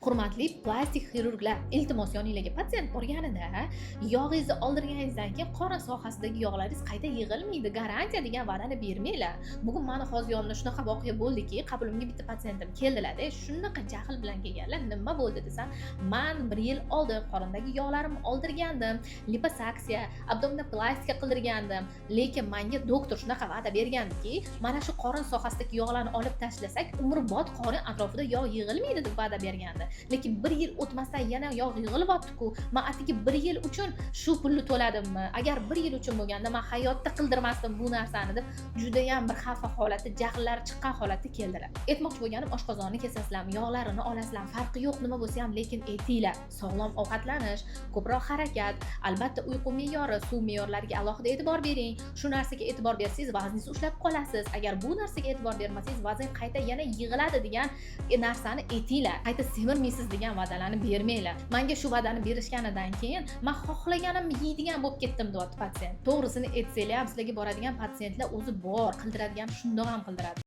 Hurmatli plastik xirurglar, iltimos yoninglarga patsient borganida yog'ingizni oldirganingizdan keyin qorin sohasidagi yog'laringiz qayta yig'ilmaydi, garantiya degan va'dani bermanglar. Bugun mani hozir yonimda shunaqa voqea bo'ldiki, qabulimga bitta patsientim keldilar-da, shunaqa jahl bilan kelganlar. Nima bo'ldi desam, men 1 yil oldin qorindagi yog'larimni oldirgandim, liposaksiya, abdominoplastika qildirgandim, lekin menga doktor shunaqa va'da bergandiki, mana shu qorin sohasidagi yog'larni olib tashlasak, umrbod qorin atrofida yog' yig'ilmaydi deb va'da bergandi. Lekin 1 yil o'tmasdan yana yog' yig'ilyapti-ku. Men atigi 1 yil uchun shu pulni to'ladimmi? Agar 1 yil uchun bo'lganda men hayotda qildirmasdim bu narsani deb juda ham bir xafa holatda, jahllari chiqqan holatda keldilar. Aytmoqchi bo'lganim, oshqozonni kesasizlarmi, yog'larini olasizlarmi, farqi yo'q, nima bo'lsa ham, lekin aytinglar. Sog'lom ovqatlanish, ko'proq harakat, albatta uyqu me'yori, suv me'yorlariga alohida e'tibor bering. Shu narsaga e'tibor bersangiz, vazningizni ushlab qolasiz. Agar bu narsaga e'tibor bermasangiz, vazn qayta yana yig'iladi degan narsani aytinglar. Qayta semirmaysiz degan va'dalarni bermanglar. Menga shu va'dani berishganidan keyin men xohlaganimni yeydigan bo'lib ketdim, deyapti patsient. To'g'risini aytsanglar ham, sizlarga boradigan patsientlar o'zi bor, qildiradigan shundoq ham qildiradi.